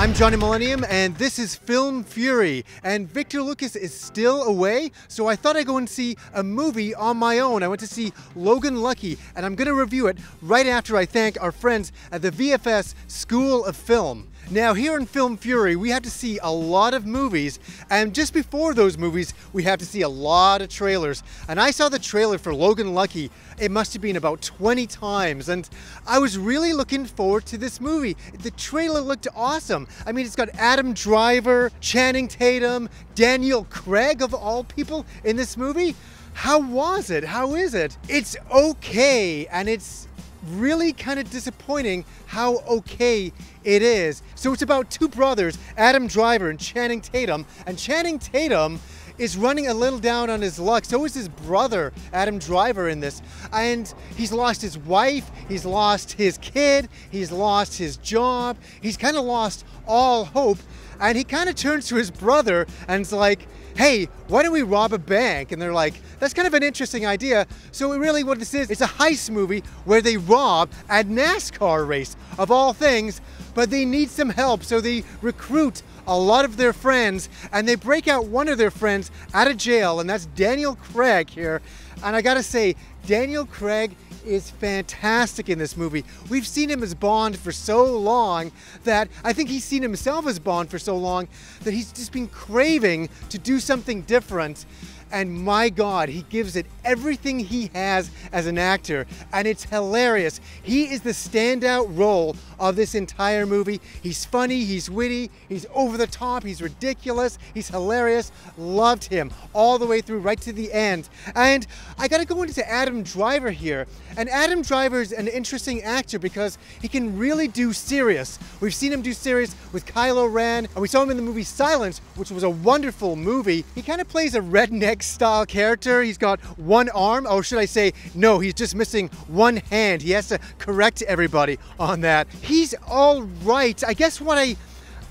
I'm Johnny Millennium, and this is Film Fury. And Victor Lucas is still away, so I thought I'd go and see a movie on my own. I went to see Logan Lucky, and I'm going to review it right after I thank our friends at the VFS School of Film. Now, here in Film Fury, we have to see a lot of movies, and just before those movies, we have to see a lot of trailers. And I saw the trailer for Logan Lucky, it must have been about 20 times, and I was really looking forward to this movie. The trailer looked awesome. I mean, it's got Adam Driver, Channing Tatum, Daniel Craig, of all people, in this movie. How was it? How is it? It's okay, and it's really kind of disappointing how okay it is. So it's about two brothers, Adam Driver and Channing Tatum, and Channing Tatum is running a little down on his luck. So is his brother, Adam Driver, in this. And he's lost his wife, he's lost his kid, he's lost his job, he's kind of lost all hope. And he kind of turns to his brother and is like, hey, why don't we rob a bank? And they're like, that's kind of an interesting idea. So really what this is, it's a heist movie where they rob a NASCAR race, of all things, but they need some help. So they recruit a lot of their friends, and they break out one of their friends out of jail, and that's Daniel Craig here. And I gotta say, Daniel Craig is fantastic in this movie. We've seen him as Bond for so long that I think he's seen himself as Bond for so long that he's just been craving to do something different. And my God, he gives it everything he has as an actor, and it's hilarious. He is the standout role of this entire movie. He's funny, he's witty, he's over the top, he's ridiculous, he's hilarious. Loved him all the way through, right to the end. And I gotta go into Adam Driver here. And Adam Driver is an interesting actor because he can really do serious. We've seen him do serious with Kylo Ren, and we saw him in the movie Silence, which was a wonderful movie. He kind of plays a redneck style character. He's got one arm, or should I say, no, he's just missing one hand. He has to correct everybody on that. He's all right. I guess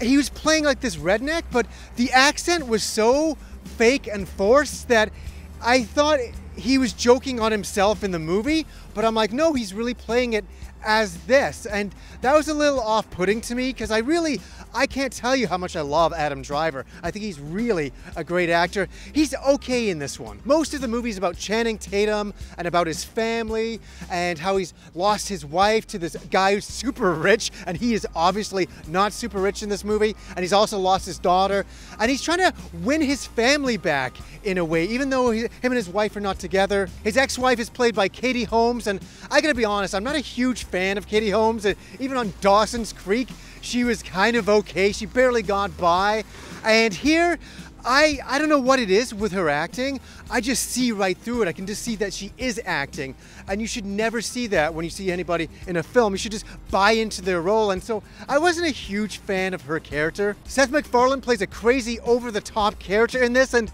he was playing like this redneck, but the accent was so fake and forced that I thought he was joking on himself in the movie, but I'm like, no, he's really playing it as this. And that was a little off-putting to me because I can't tell you how much I love Adam Driver. I think he's really a great actor. He's okay in this one. Most of the movie is about Channing Tatum and about his family and how he's lost his wife to this guy who's super rich, and he is obviously not super rich in this movie, and he's also lost his daughter, and he's trying to win his family back in a way, even though him and his wife are not together. His ex-wife is played by Katie Holmes, and I gotta be honest, I'm not a huge fan of Katie Holmes. Even on Dawson's Creek, she was kind of okay. She barely got by. And here, I don't know what it is with her acting. I just see right through it. I can just see that she is acting. And you should never see that when you see anybody in a film. You should just buy into their role. And so I wasn't a huge fan of her character. Seth MacFarlane plays a crazy over-the-top character in this, and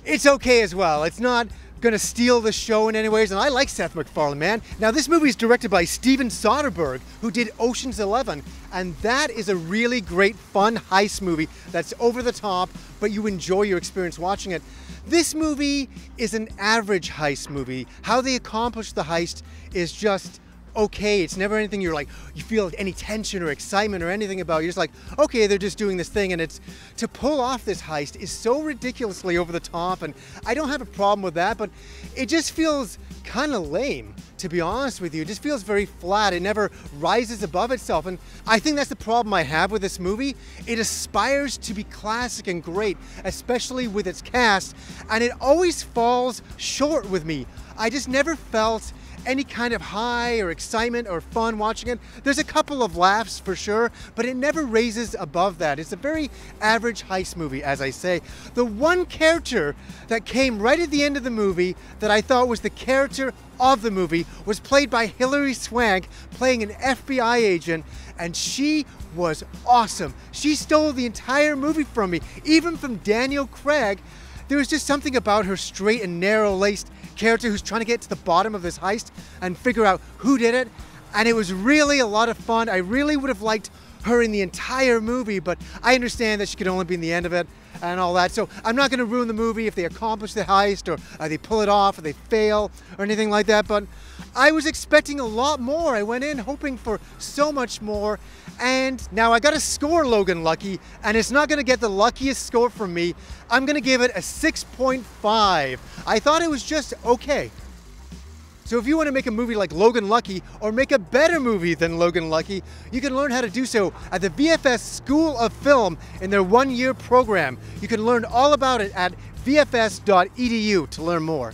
it's okay as well. It's not gonna steal the show in any ways, and I like Seth MacFarlane, man. Now, this movie is directed by Steven Soderbergh, who did Ocean's 11, and that is a really great, fun heist movie that's over the top, but you enjoy your experience watching it. This movie is an average heist movie. How they accomplish the heist is just okay. It's never anything you feel any tension or excitement or anything about. You're just like, okay, they're just doing this thing, and it's to pull off this heist is so ridiculously over the top, and I don't have a problem with that, but it just feels kind of lame, to be honest with you. It just feels very flat. It never rises above itself, and I think that's the problem I have with this movie. It aspires to be classic and great, especially with its cast, and it always falls short with me. I just never felt any kind of high or excitement or fun watching it. There's a couple of laughs for sure, but it never raises above that. It's a very average heist movie, as I say. The one character that came right at the end of the movie that I thought was the character of the movie was played by Hilary Swank, playing an FBI agent, and she was awesome. She stole the entire movie from me, even from Daniel Craig. There was just something about her straight and narrow-laced character who's trying to get to the bottom of this heist and figure out who did it, and it was really a lot of fun. I really would have liked her in the entire movie, but I understand that she could only be in the end of it, and all that. So I'm not going to ruin the movie if they accomplish the heist or they pull it off or they fail or anything like that. But I was expecting a lot more. I went in hoping for so much more. And now I got to score Logan Lucky, and it's not going to get the luckiest score from me. I'm going to give it a 6.5. I thought it was just okay. So if you want to make a movie like Logan Lucky, or make a better movie than Logan Lucky, you can learn how to do so at the VFS School of Film in their one-year program. You can learn all about it at VFS.edu to learn more.